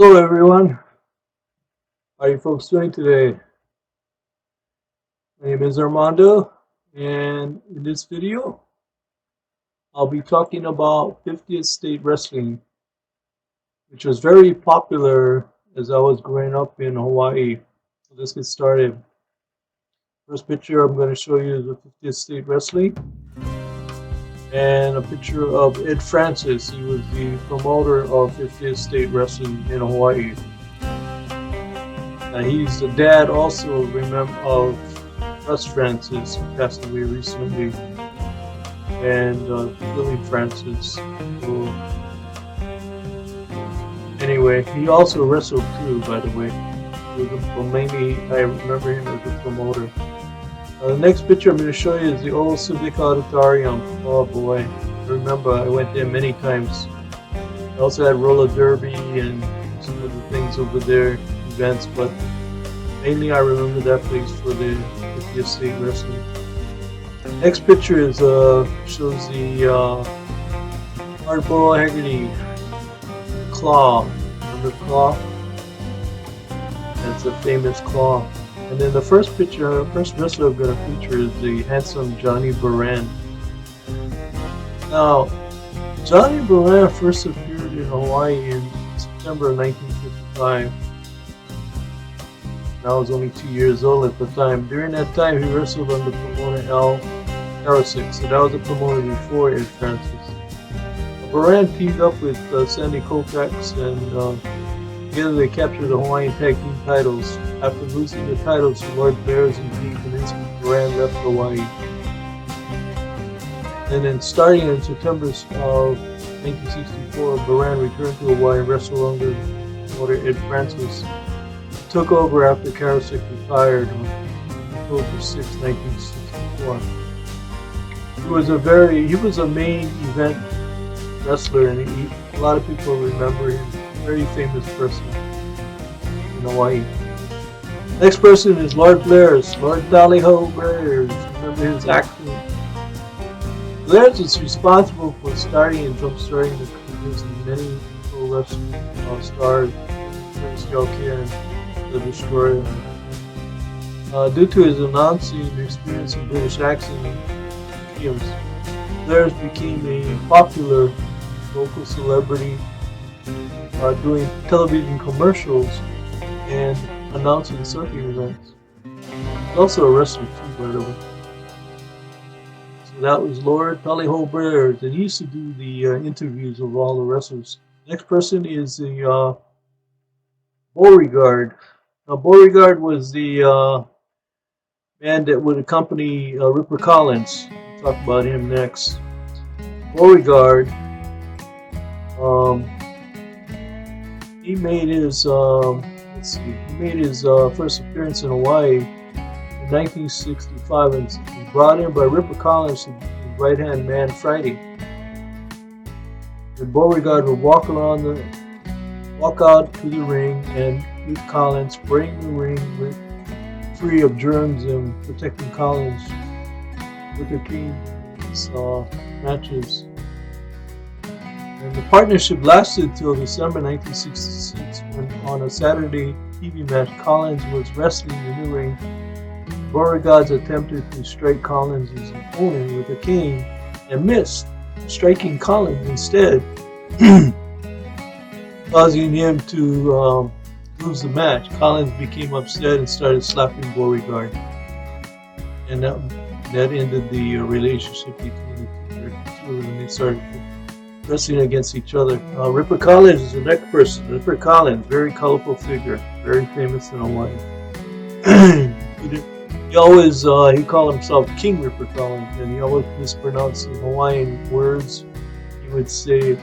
Hello everyone, how are you folks doing today? My name is Armando, and in this video I'll be talking about 50th State Wrestling, which was very popular as I was growing up in Hawaii. So let's get started. First picture I'm going to show you is the 50th State Wrestling, and a picture of Ed Francis. He was the promoter of 50th State Wrestling in Hawaii. He's the dad also of Russ Francis, who passed away recently, and Billy Francis. So, anyway, he also wrestled too, by the way. Mainly, I remember him as a promoter. The next picture I'm going to show you is the old Civic Auditorium. Oh boy, I remember I went there many times. I also had roller derby and some of the things over there, events, but mainly I remember that place for the 50th State Wrestling. Next picture is shows the Hardball Haggerty claw. Remember claw? That's a famous claw. And then the first wrestler I'm going to feature is the handsome Johnny Baran. Now, Johnny Baran first appeared in Hawaii in September of 1955. I was only 2 years old at the time. During that time, he wrestled under promoter Al Karasik, so that was the promoter before Ed Francis. Baran teamed up with Sandy Koufax, and together they captured the Hawaiian Tag Team titles. After losing the titles to Lord Bears and Dean Kaminsky, Baran left Hawaii. And then starting in September of 1964, Baran returned to Hawaii and wrestled under promoter Ed Francis. He took over after Karasik retired on October 6, 1964. He was a main event wrestler, and a lot of people remember him. Very famous person in Hawaii. Next person is Lord Blair's, Lord Ballyho Blair's. Remember his accent? Blair's is responsible for starting and jump-starting the careers of many pro wrestling stars, Prince Joker and the Destroyer. Due to his announcing experience in British accent, Blair's became a popular local celebrity, doing television commercials and announcing surfing events. He's also a wrestler too, by the way. So that was Lord Ballyho Bears, and he used to do the interviews of all the wrestlers. Next person is the Beauregard. Now, Beauregard was the man that would accompany Ripper Collins. We'll talk about him next. Beauregard, he made his first appearance in Hawaii in 1965 and was brought in by Ripper Collins, his right-hand man Friday. And Beauregard would walk out to the ring and meet Collins, spraying the ring free of germs and protecting Collins with the team's matches. And the partnership lasted till December 1966, when on a Saturday TV match, Collins was wrestling in the ring. Beauregard attempted to strike Collins' opponent with a cane and missed, striking Collins instead, causing him to lose the match. Collins became upset and started slapping Beauregard, and that ended the relationship between the two of them. They started wrestling against each other. Ripper Collins is the next person. Ripper Collins, very colorful figure, very famous in Hawaii. He called himself King Ripper Collins, and he always mispronounced the Hawaiian words. He would say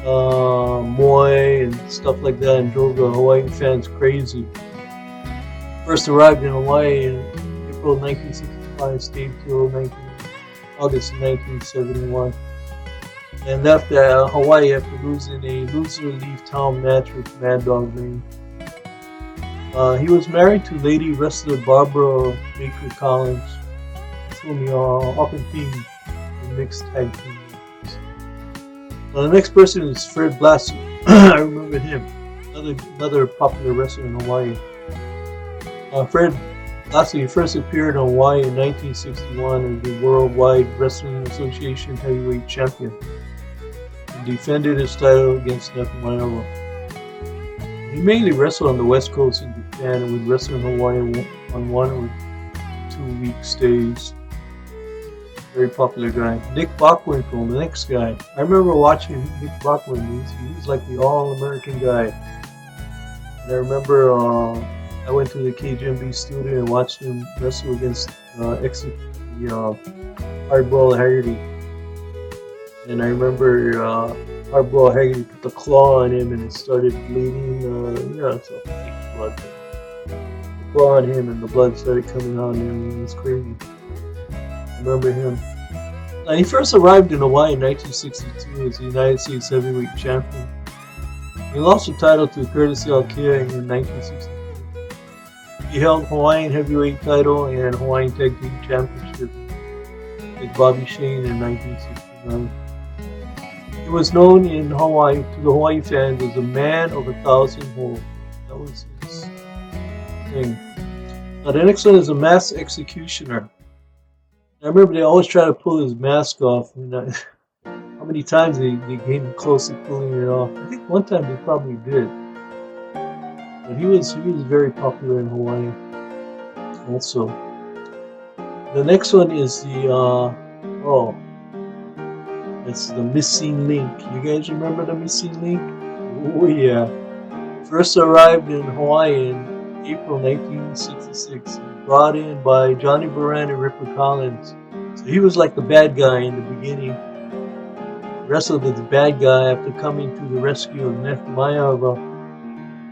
"moi" and stuff like that, and drove the Hawaiian fans crazy. First arrived in Hawaii in April 1965, stayed till August 1971. And left Hawaii after losing a loser-leave town match with Mad Dog Lane. He was married to lady wrestler Barbara Baker Collins, whom he often teamed in mixed tag team matches. The next person is Fred Blassie. I remember him. another popular wrestler in Hawaii. Fred Lastly, he first appeared in Hawaii in 1961 as the Worldwide Wrestling Association heavyweight champion and defended his title against Mahalo. He mainly wrestled on the West Coast in Japan and would wrestle in Hawaii on 1 or 2 week stays. Very popular guy. Nick Bockwinkel, the next guy. I remember watching Nick Bockwinkel. He was like the all-American guy. And I remember I went to the KGMB studio and watched him wrestle against Hardball Haggerty. And I remember Hardball Haggerty put the claw on him and it started bleeding. It's a fake blood. The claw on him and the blood started coming on him. It was crazy. I remember him. He first arrived in Hawaii in 1962 as the United States heavyweight champion. He lost the title to Curtis Alkia in 1962. He held Hawaiian heavyweight title and Hawaiian Tag Team Championship with Bobby Shane in 1969. He was known in Hawaii to the Hawaii fans as a man of 1,000 holds. That was his thing. Now the next one is a mass executioner. I remember they always try to pull his mask off. How many times they came close to pulling it off? I think one time they probably did. But he was very popular in Hawaii also. The next one is it's the missing link. You guys remember the missing link? Oh yeah. First arrived in Hawaii in April 1966. Brought in by Johnny Moran and Ripper Collins. So he was like the bad guy in the beginning. Wrestled as the bad guy after coming to the rescue of Nef Mayava.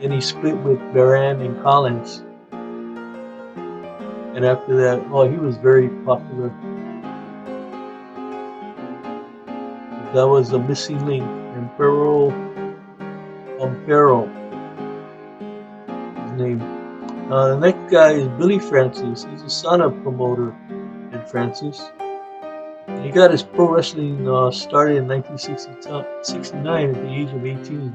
Then he split with Baran and Collins. And after that, he was very popular. That was the missing link. Impero, his name. The next guy is Billy Francis. He's the son of promoter Ed Francis. And he got his pro wrestling started in 1969 at the age of 18.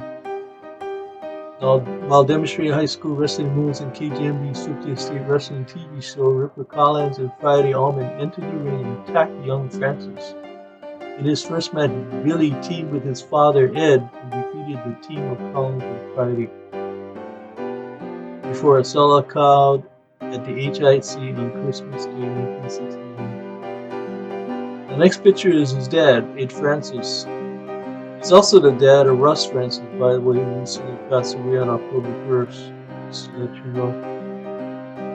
While demonstrating high school wrestling moves in KGMB's 50th State Wrestling TV show, Ripper Collins and Friday Allman entered the ring and attacked young Francis. In his first match, Billy teamed with his father Ed and defeated the team of Collins and Friday before a sellout crowd at the HIC on Christmas Day 1969. The next picture is his dad, Ed Francis. He's also the dad of Russ Francis, by the way, who recently passed away on October 1st, just to let you know.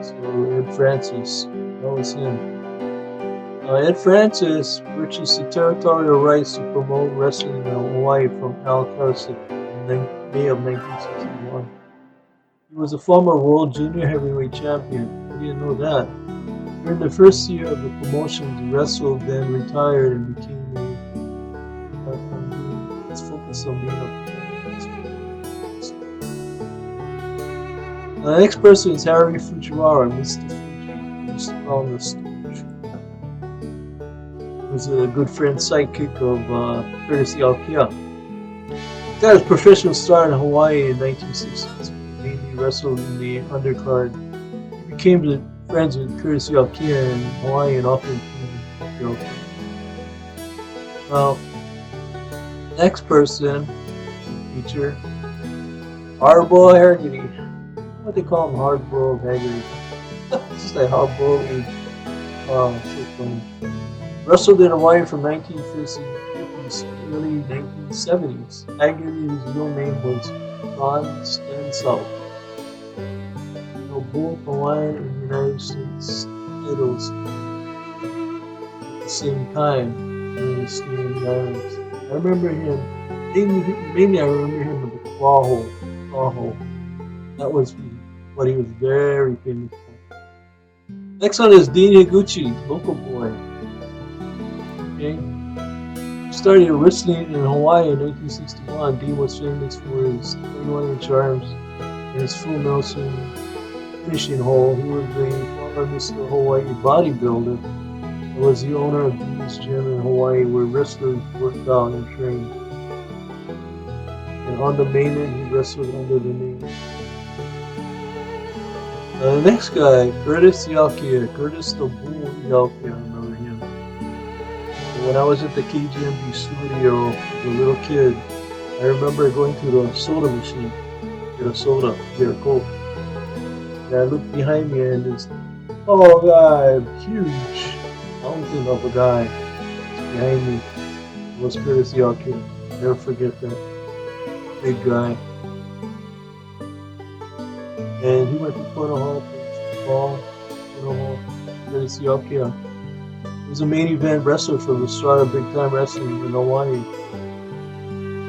So Ed Francis, that was him. Ed Francis purchased the territorial rights to promote wrestling in Hawaii from Al Carson in May of 1961. He was a former World Junior Heavyweight Champion. I didn't know that. During the first year of the promotion, he wrestled, then retired and became let's focus on being a The next person is Harry Fujiwara, Mr. Fuji. We used to call him the Stooge. He was a good friend, sidekick of Curtis Alkia. He got his professional start in Hawaii in 1960s. Mainly wrestled in the undercard. He became friends with Curtis Alkia in Hawaii and often came to Alkia. Now, next person, feature, Hardball Haggerty. What they call him, Hardball Haggerty. It's just like Hardball Age. Wow, so funny. Wrestled in Hawaii from 1950s to early 1970s. Haggerty's real name was Ron Stansel. Both Hawaiian and United States titles at the same time during the stay in the islands. I remember him, mainly I remember him with the claw hole. That was what he was very famous for. Next one is Dean Higuchi, local boy. Okay. Started wrestling in Hawaii in 1961. Dean was famous for his 21-inch arms and his full Nelson finishing hole. He was the former Mr. Hawaii bodybuilder and was the owner of Dean's Gym in Hawaii where wrestlers worked out and trained. And on the mainland, he wrestled under the name. The next guy, Curtis Yakia, Curtis the Bull Yakia, I remember him. When I was at the KGMB studio as a little kid, I remember going to the soda machine, get a soda, get a Coke. And I looked behind me and this tall guy, huge mountain of a guy behind me was Curtis Yakia. Never forget that big guy. And he went to Porter Hall, played football, Porter Hall, Curtis Yakia. He was a main event wrestler for the start of big time wrestling in Hawaii,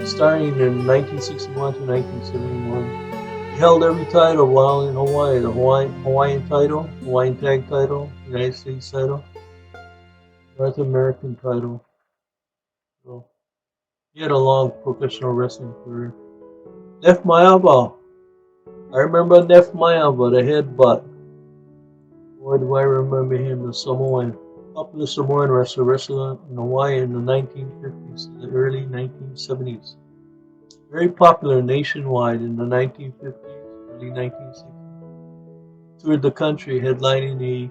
starting in 1961 to 1971. He held every title while in Hawaii: the Hawaiian title, Hawaiian tag title, United States title, North American title. So he had a long professional wrestling career. Nef Mayaba. I remember Nef Mayaba, the headbutt. Boy, do I remember him, the Samoan, popular Samoan wrestler, wrestled in Hawaii in the 1950s to the early 1970s. Very popular nationwide in the 1950s, early 1960s. Toured the country headlining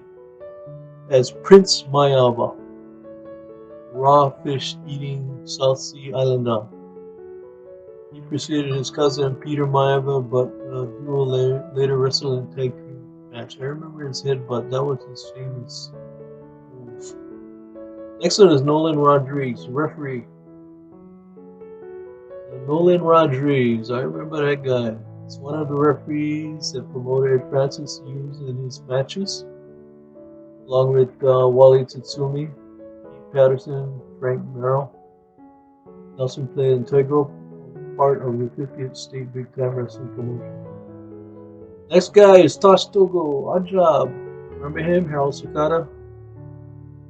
as Prince Mayaba, raw fish eating South Sea Islander. He preceded his cousin Peter Mayaba, but duo later wrestled in tag team match. I remember his headbutt, that was his famous move. Next one is Nolan Rodriguez, referee. Nolan Rodriguez, I remember that guy. He's one of the referees that promoted Francis Hughes in his matches, along with Wally Tatsumi, Pete Patterson, Frank Merrill. He also played an integral part of the 50th State Big Time Wrestling promotion. Next guy is Tosh Togo, odd job. Remember him, Harold Sakata?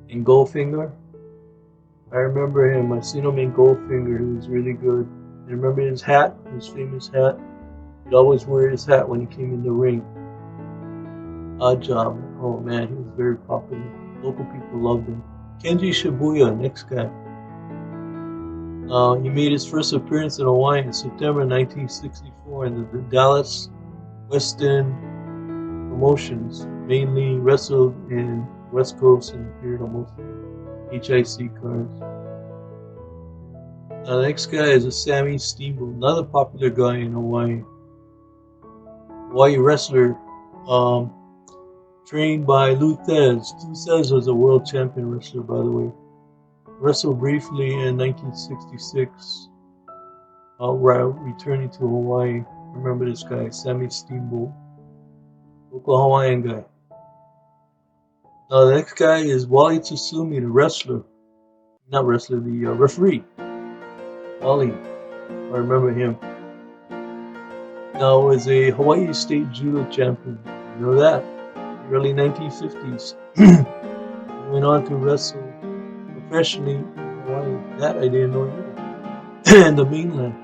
In Goldfinger? I remember him. I seen him in Goldfinger. He was really good. I remember his hat, his famous hat. He'd always wear his hat when he came in the ring. Odd job. Oh man, he was very popular. Local people loved him. Kenji Shibuya, next guy. He made his first appearance in Hawaii in September 1964 in the Dallas West End promotions. Mainly wrestled in West Coast and appeared on most HIC cards. The next guy is a Sammy Steamboat, another popular guy in Hawaii. Hawaii wrestler, trained by Lou Thez. Lou Thez was a world champion wrestler, by the way. Wrestled briefly in 1966, returning to Hawaii. Remember this guy, Sammy Steamboat, local Hawaiian guy. Now the next guy is Wally Tsusumi, the wrestler. Not wrestler, the referee. Wally, I remember him. Now was a Hawaii State Judo champion. You know that? Early 1950s. He went on to wrestle professionally in Hawaii. That I didn't know either. And the mainland.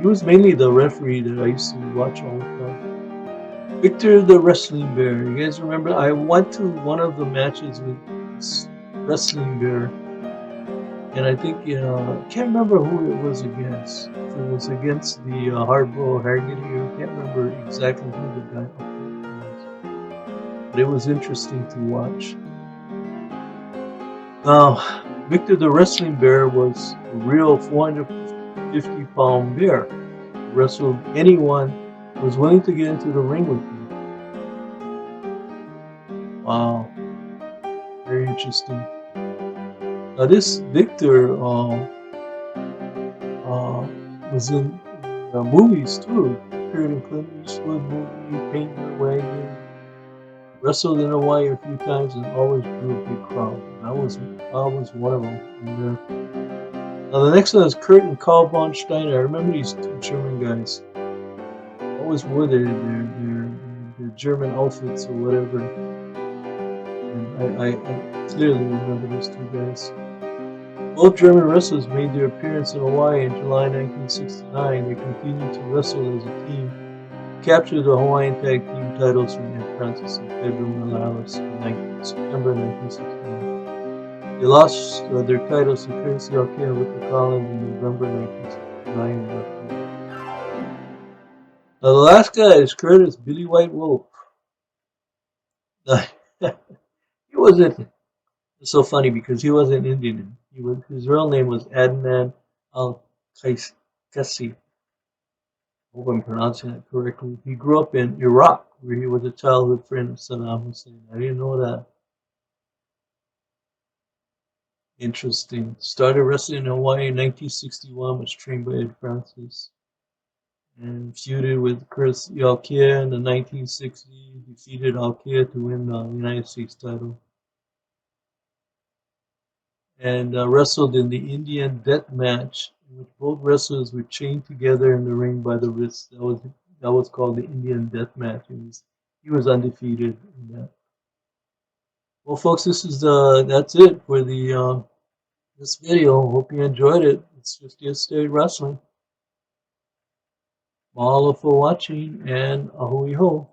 He was mainly the referee that I used to watch all the time. Victor the Wrestling Bear. You guys remember? I went to one of the matches with this Wrestling Bear. And I think, I can't remember who it was against. If it was against the Hardball Hargitty, I can't remember exactly who the guy was. But it was interesting to watch. Now, Victor the Wrestling Bear was a real 450-pound bear. He wrestled anyone who was willing to get into the ring with him. Wow. Very interesting. Now this Victor was in movies too. Appeared in Clint Eastwood movie, Paint Your Wagon. Wrestled in Hawaii a few times and always drew a big crowd. I was one of them in there. Now the next one is Kurt and Karl von Steiner. I remember these two German guys. Always wore their German outfits or whatever. And I clearly remember these two guys. Both German wrestlers made their appearance in Hawaii in July 1969. They continued to wrestle as a team, captured the Hawaiian Tag Team titles from Ed Francis and Pedro Morales in September 1969. They lost their titles to Curtis Yakia and Ricky Collins in November 1969. The last guy is Curtis Billy White Wolf. He wasn't. It's so funny because he wasn't Indian. His real name was Adnan Al Kasi. Hope I'm pronouncing it correctly. He grew up in Iraq, where he was a childhood friend of Saddam Hussein. I didn't know that. Interesting. Started wrestling in Hawaii in 1961. Was trained by Ed Francis and feuded with Chris Yalkia in the 1960s. Defeated Alkia to win the United States title. And wrestled in the Indian Death Match, in which both wrestlers were chained together in the ring by the wrists. That was called the Indian Death Match. He was undefeated in that. Well, folks, that's it for the this video. Hope you enjoyed it. It's 50th State Wrestling. Mahalo for watching and ahoy ho.